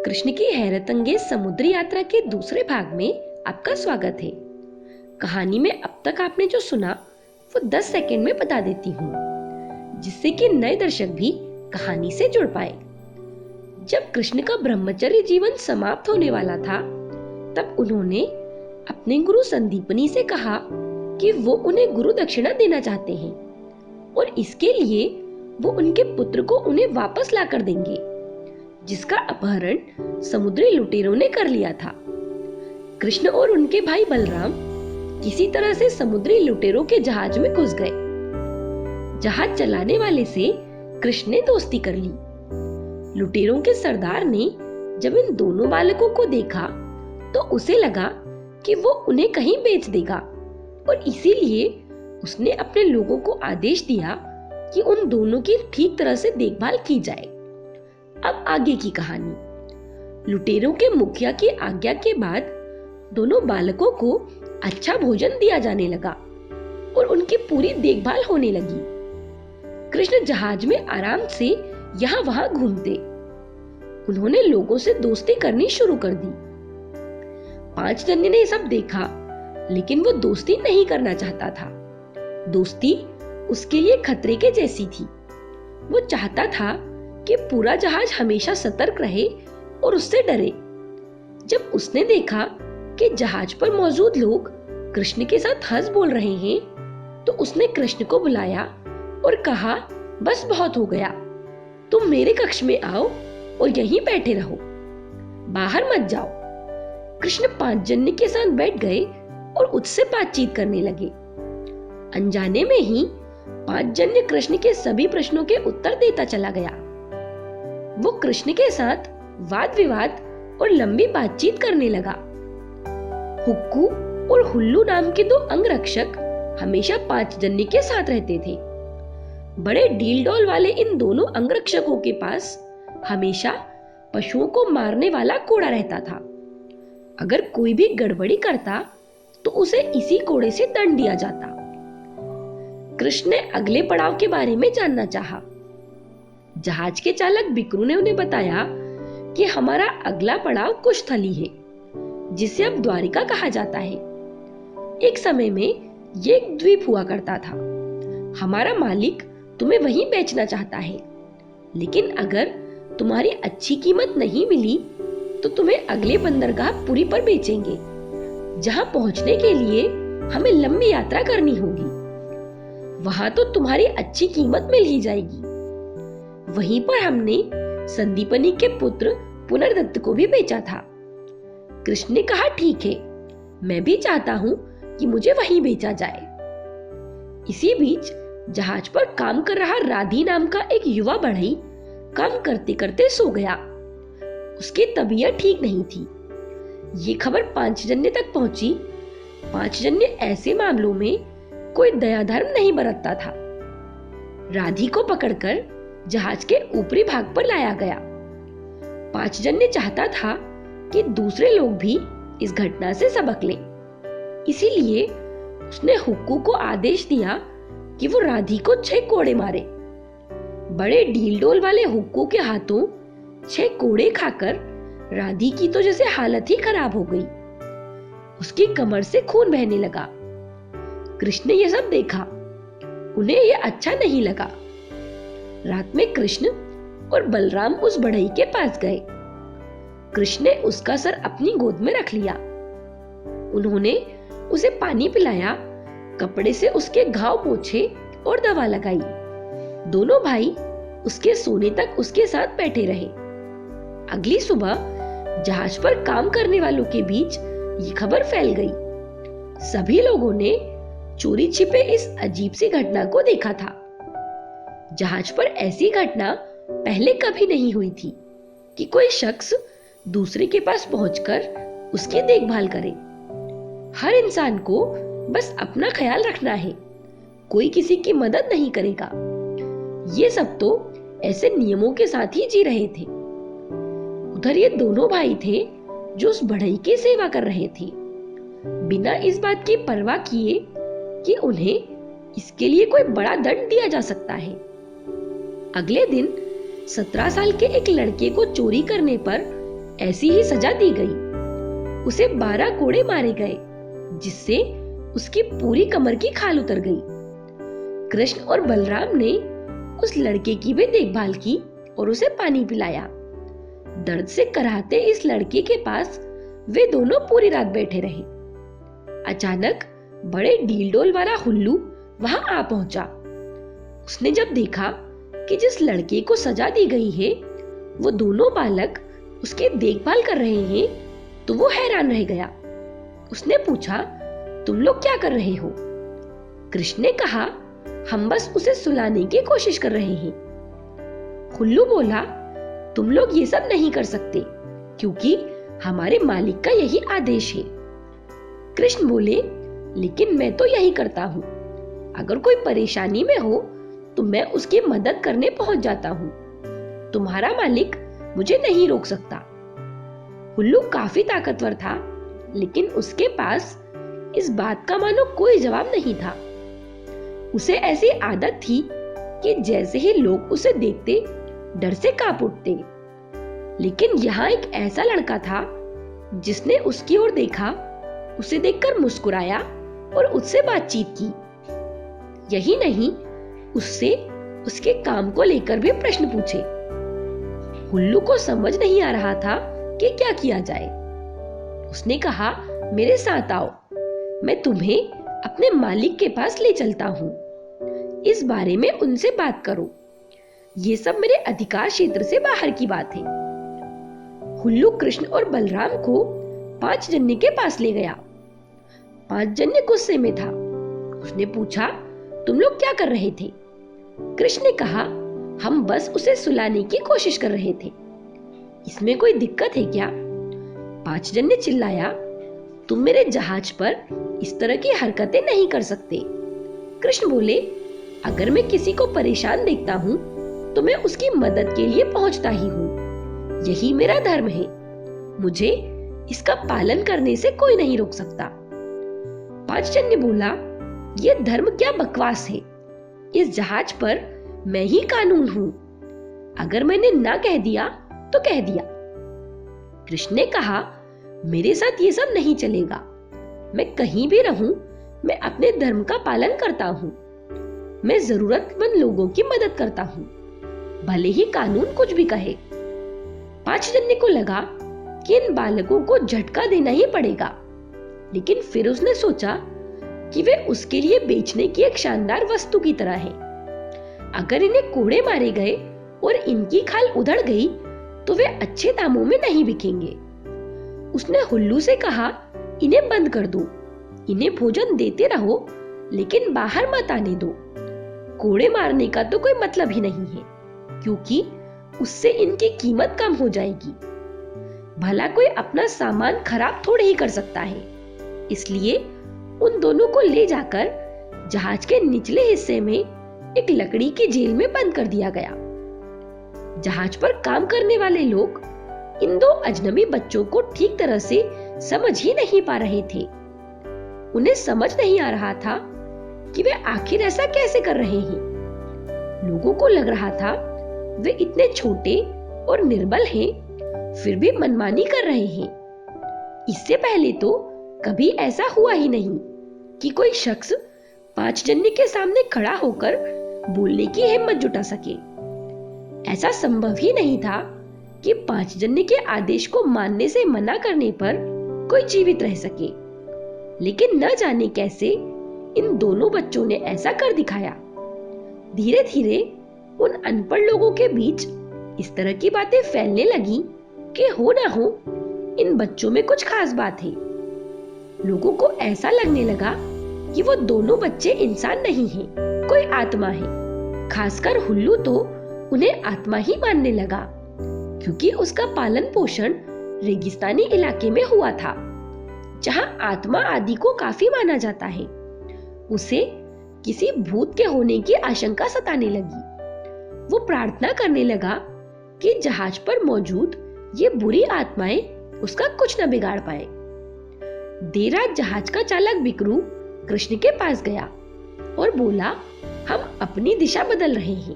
कृष्ण की हैरतअंगेज समुद्री यात्रा के दूसरे भाग में आपका स्वागत है। कहानी में अब तक आपने जो सुना वो 10 सेकंड में बता देती हूँ, जिससे कि नए दर्शक भी कहानी से जुड़ पाए। जब कृष्ण का ब्रह्मचर्य जीवन समाप्त होने वाला था, तब उन्होंने अपने गुरु संदीपनी से कहा कि वो उन्हें गुरु दक्षिणा देना चाहते हैं और इसके लिए वो उनके पुत्र को उन्हें वापस लाकर देंगे, जिसका अपहरण समुद्री लुटेरों ने कर लिया था। कृष्ण और उनके भाई बलराम किसी तरह से समुद्री लुटेरों के जहाज में घुस गए। जहाज चलाने वाले से कृष्ण ने दोस्ती कर ली। लुटेरों के सरदार ने जब इन दोनों बालकों को देखा तो उसे लगा कि वो उन्हें कहीं बेच देगा और इसीलिए उसने अपने लोगों को आदेश दिया कि उन दोनों की ठीक तरह से देखभाल की जाए। अब आगे की कहानी। लुटेरों के मुखिया की आज्ञा के बाद दोनों बालकों को अच्छा भोजन दिया जाने लगा और उनकी पूरी देखभाल होने लगी। कृष्ण जहाज में आराम से यहाँ वहां घूमते। उन्होंने लोगों से दोस्ती करनी शुरू कर दी। 5 जने ने सब देखा, लेकिन वो दोस्ती नहीं करना चाहता था। दोस्ती उसके लिए खतरे के जैसी थी। वो चाहता था कि पूरा जहाज हमेशा सतर्क रहे और उससे डरे। जब उसने देखा कि जहाज पर मौजूद लोग कृष्ण के साथ हंस बोल रहे हैं, तो उसने कृष्ण को बुलाया और कहा, बस बहुत हो गया, तुम मेरे कक्ष में आओ और यहीं बैठे रहो, बाहर मत जाओ। कृष्ण 5 जने के साथ बैठ गए और उससे बातचीत करने लगे। अनजाने में ही 5 जन्य कृष्ण के सभी प्रश्नों के उत्तर देता चला गया। वो कृष्ण के साथ वाद विवाद और लंबी बातचीत करने लगा। हुक्कू और हुल्लू नाम के 2 अंगरक्षक हमेशा 5 जन्य के साथ रहते थे। बड़े डील डॉल वाले इन दोनों अंगरक्षकों के पास हमेशा पशुओं को मारने वाला कोड़ा रहता था। अगर कोई भी गड़बड़ी करता तो उसे इसी कोड़े से दंड दिया जाता। कृष्ण ने अगले पड़ाव के बारे में जानना चाहा। जहाज के चालक बिकरू ने उन्हें बताया कि हमारा अगला पड़ाव कुशस्थली है, जिसे अब द्वारिका कहा जाता है। एक समय में ये एक द्वीप हुआ करता था। हमारा मालिक तुम्हें वहीं बेचना चाहता है, लेकिन अगर तुम्हारी अच्छी कीमत नहीं मिली तो तुम्हें अगले बंदरगाह पुरी पर बेचेंगे, जहां पहुंचने के लिए हमें लंबी यात्रा करनी होगी। वहां तो तुम्हारी अच्छी कीमत मिल ही जाएगी। वहीं पर हमने संदीपनी के पुत्र पुनर्दत्त को भी बेचा था। कृष्ण ने कहा, ठीक है, मैं भी चाहता हूं कि मुझे वहीं बेचा जाए। इसी बीच जहाज पर काम कर रहा राधी नाम का एक युवा बढ़ई काम करते करते सो गया। उसकी तबीयत ठीक नहीं थी। ये खबर 5 जने तक पहुंची। 5 जने ऐसे मामलों में कोई दया धर्म नहीं बरतता था। राधी को पकड़कर जहाज के ऊपरी भाग पर लाया गया। 5 जने चाहता था कि दूसरे लोग भी इस घटना से सबक लें। इसीलिए उसने हुक्कू को आदेश दिया कि वो राधी को 6 कोड़े मारे। बड़े ढील डोल वाले हुक्कू के हाथों 6 कोड़े खाकर राधी की तो जैसे हालत ही खराब हो गई। उसकी कमर से खून बहने लगा। कृष्ण ने यह सब देखा। उन्हें यह अच्छा नहीं लगा। रात में कृष्ण और बलराम उस बढ़ई के पास गए। कृष्ण ने उसका सर अपनी गोद में रख लिया। उन्होंने उसे पानी पिलाया, कपड़े से उसके घाव पोंछे और दवा लगाई। दोनों भाई उसके सोने तक उसके साथ बैठे रहे। अगली सुबह जहाज पर काम करने वालों के बीच ये खबर फैल गई। सभी लोगों ने चोरी छिपे इस अजीब सी घटना को देखा था। जहाज पर ऐसी घटना पहले कभी नहीं हुई थी कि कोई शख्स दूसरे के पास पहुंचकर उसकी देखभाल करे। हर इंसान को बस अपना ख्याल रखना है, कोई किसी की मदद नहीं करेगा। ये सब तो ऐसे नियमों के साथ ही जी रहे थे। उधर ये दोनों भाई थे जो उस बढ़ई की सेवा कर रहे थे, बिना इस बात की परवाह किए कि उन्हें इसके लिए कोई बड़ा दंड दिया जा सकता है। अगले दिन 17 साल के एक लड़के को चोरी करने पर ऐसी ही सजा दी गई। उसे 12 कोड़े मारे गए, जिससे उसकी पूरी कमर की खाल उतर गई। कृष्ण और बलराम ने उस लड़के की भी देखभाल की और उसे पानी पिलाया। दर्द से कराहते इस लड़के के पास वे दोनों पूरी रात बैठे रहे। अचानक बड़े डील-डोल वाला हुल्लू वहां आ पहुंचा। उसने जब देखा कि जिस लड़के को सजा दी गई है वो दोनों बालक उसकी देखभाल कर रहे हैं, तो वो हैरान रह गया। उसने पूछा, तुम लोग क्या कर रहे हो? कृष्ण ने कहा, हम बस उसे सुलाने की कोशिश कर रहे हैं। हुल्लू बोला, तुम लोग ये सब नहीं कर सकते, क्योंकि हमारे मालिक का यही आदेश है। कृष्ण बोले, लेकिन मैं तो यही करता हूँ। अगर कोई परेशानी में हो तो मैं उसकी मदद करने पहुंच जाता हूँ। तुम्हारा मालिक मुझे नहीं रोक सकता। हुल्लू काफी ताकतवर था, लेकिन उसके पास इस बात का मानो कोई जवाब नहीं था। उसे ऐसी आदत थी कि जैसे ही लोग उसे देखते डर से कांप उठते। लेकिन यहाँ एक ऐसा लड़का था जिसने उसकी ओर देखा, उसे देखकर मुस्कुराया और उससे बातचीत की। यही नहीं, उससे उसके काम को लेकर भी प्रश्न पूछे। हुल्लू को समझ नहीं आ रहा था कि क्या किया जाए। उसने कहा, मेरे साथ आओ, मैं तुम्हें अपने मालिक के पास ले चलता हूँ। इस बारे में उनसे बात करो। ये सब मेरे अधिकार क्षेत्र से बाहर की बात है। हुल्लू कृष्ण और बलराम को 5 जन्य के पास ले गया। 5 जन्य गुस्से में था। उसने पूछा, तुम लोग क्या कर रहे थे? कृष्ण ने कहा, हम बस उसे सुलाने की कोशिश कर रहे थे। इसमें कोई दिक्कत है क्या? 5 जन ने चिल्लाया, तुम मेरे जहाज पर इस तरह की हरकतें नहीं कर सकते। कृष्ण बोले, अगर मैं किसी को परेशान देखता हूँ तो मैं उसकी मदद के लिए पहुंचता ही हूँ। यही मेरा धर्म है। मुझे इसका पालन करने से कोई नहीं रोक सकता। 5 जन ने बोला, ये धर्म क्या बकवास है। इस जहाज पर मैं ही कानून हूँ। अगर मैंने ना कह दिया तो कह दिया। कृष्ण ने कहा, मेरे साथ ये सब नहीं चलेगा। मैं कहीं भी रहूं, मैं अपने धर्म का पालन करता हूँ। मैं जरूरतमंद लोगों की मदद करता हूँ, भले ही कानून कुछ भी कहे। 5 जन को लगा कि इन बालकों को झटका देना ही पड़ेगा, लेकिन फिर उसने सोचा कि वे उसके लिए बेचने की एक शानदार वस्तु की तरह है। अगर इन्हें कोड़े मारे गए और इनकी खाल उधड़ गई तो वे अच्छे दामों में नहीं बिकेंगे। उसने हुल्लू से कहा, इन्हें बंद कर दो। इन्हें भोजन देते रहो, लेकिन बाहर मत आने दो। कोड़े मारने का तो कोई मतलब ही नहीं है, क्योंकि उससे इनकी कीमत कम हो जाएगी। भला कोई अपना सामान खराब थोड़े ही कर सकता है। इसलिए उन दोनों को ले जाकर जहाज के निचले हिस्से में एक लकड़ी की जेल में बंद कर दिया गया। जहाज पर काम करने वाले लोग इन 2 अजनबी बच्चों को ठीक तरह से समझ ही नहीं पा रहे थे। उन्हें समझ नहीं आ रहा था कि वे आखिर ऐसा कैसे कर रहे हैं। लोगों को लग रहा था वे इतने छोटे और निर्बल हैं, फिर भी मनमानी कर रहे हैं। इससे पहले तो कभी ऐसा हुआ ही नहीं कि कोई शख्स 5 जन्य के सामने खड़ा होकर बोलने की हिम्मत जुटा सके। ऐसा संभव ही नहीं था कि 5 जन्य के आदेश को मानने से मना करने पर कोई जीवित रह सके। लेकिन न जाने कैसे इन दोनों बच्चों ने ऐसा कर दिखाया। धीरे धीरे उन अनपढ़ लोगों के बीच इस तरह की बातें फैलने लगी कि हो ना हो इन बच्चों में कुछ खास बात है। लोगों को ऐसा लगने लगा कि वो दोनों बच्चे इंसान नहीं हैं, कोई आत्मा है। खासकर हुल्लू तो उन्हें आत्मा ही मानने लगा, क्योंकि उसका पालन पोषण रेगिस्तानी इलाके में हुआ था, जहां आत्मा आदि को काफी माना जाता है। उसे किसी भूत के होने की आशंका सताने लगी। वो प्रार्थना करने लगा कि जहाज पर मौजूद ये बुरी आत्माएं उसका कुछ न बिगाड़ पाए। देर रात जहाज का चालक बिकरू कृष्ण के पास गया और बोला, हम अपनी दिशा बदल रहे हैं।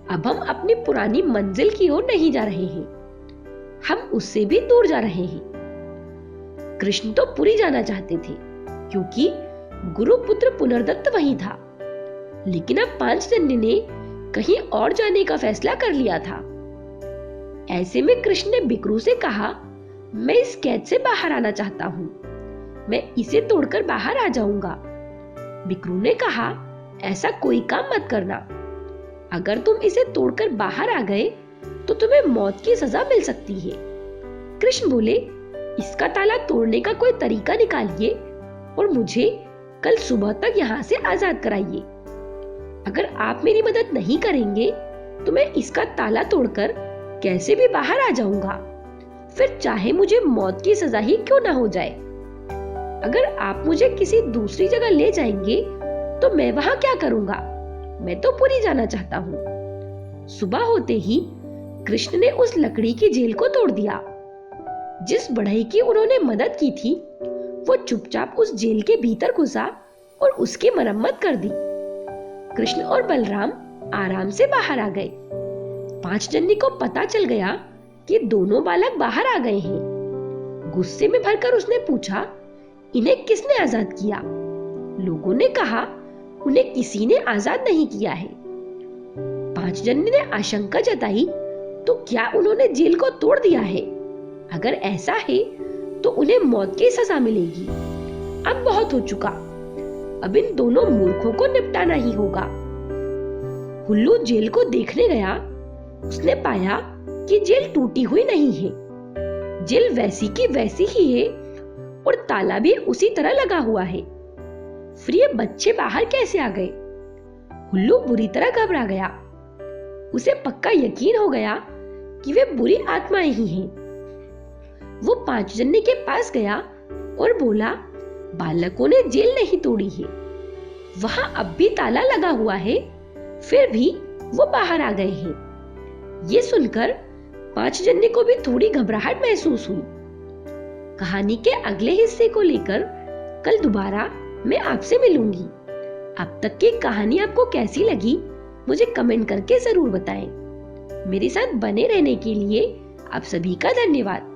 अब हम अपनी पुरानी मंजिल की ओर नहीं जा रहे हैं। हम उससे भी दूर जा रहे हैं। कृष्ण तो पुरी जाना चाहते थे क्योंकि गुरुपुत्र पुनर्दत्त वहीं था, लेकिन अब पांचजन्य ने कहीं और जाने का फैसला कर लिया था। ऐसे में कृष्ण ने बिकरू से कहा, मैं इस कैद से बाहर आना चाहता हूँ, मैं इसे तोड़कर बाहर आ जाऊंगा। बिकरू ने कहा, ऐसा कोई काम मत करना, अगर तुम इसे तोड़कर बाहर आ गए तो तुम्हें मौत की सजा मिल सकती है। कृष्ण बोले, इसका ताला तोड़ने का कोई तरीका निकालिए और मुझे कल सुबह तक यहाँ से आजाद कराइए। अगर आप मेरी मदद नहीं करेंगे तो मैं इसका ताला तोड़कर कैसे भी बाहर आ जाऊंगा, फिर चाहे मुझे मौत की सजा ही क्यों ना हो जाए। अगर आप मुझे किसी दूसरी जगह ले जाएंगे तो मैं वहां क्या करूंगा, मैं तो पुरी जाना चाहता हूँ। सुबह होते ही कृष्ण ने उस लकड़ी की जेल को तोड़ दिया। जिस बढ़ई की उन्होंने मदद की थी वो चुपचाप उस जेल के भीतर घुसा और उसकी मरम्मत कर दी। कृष्ण और बलराम आराम से बाहर आ गए। पांचजन्य को पता चल गया कि दोनों बालक बाहर आ गए हैं। गुस्से में भरकर उसने पूछा, इन्हें किसने आजाद किया? लोगों ने कहा, उन्हें किसी ने आजाद नहीं किया है। पांचजन्य ने आशंका जताई, तो क्या उन्होंने जेल को तोड़ दिया है? अगर ऐसा है तो उन्हें मौत की सजा मिलेगी। अब बहुत हो चुका, अब इन दोनों मूर्खों को निपटाना ही होगा। हुल्लू जेल को देखने गया। उसने पाया कि जेल टूटी हुई नहीं है, जेल वैसी की वैसी ही है और ताला भी उसी तरह लगा हुआ है। फिर ये बच्चे बाहर कैसे आ गए? हुल्लू बुरी तरह घबरा गया। उसे पक्का यकीन हो गया कि वे बुरी आत्माएं ही हैं। वो पांचजन्य के पास गया और बोला, बालकों ने जेल नहीं तोड़ी है, वहां अब भी ताला लगा हुआ है, फिर भी वो बाहर आ गए हैं। ये सुनकर पांचजन्य को भी थोड़ी घबराहट महसूस हुई। कहानी के अगले हिस्से को लेकर कल दोबारा मैं आपसे मिलूंगी। अब तक की कहानी आपको कैसी लगी मुझे कमेंट करके जरूर बताएं। मेरे साथ बने रहने के लिए आप सभी का धन्यवाद।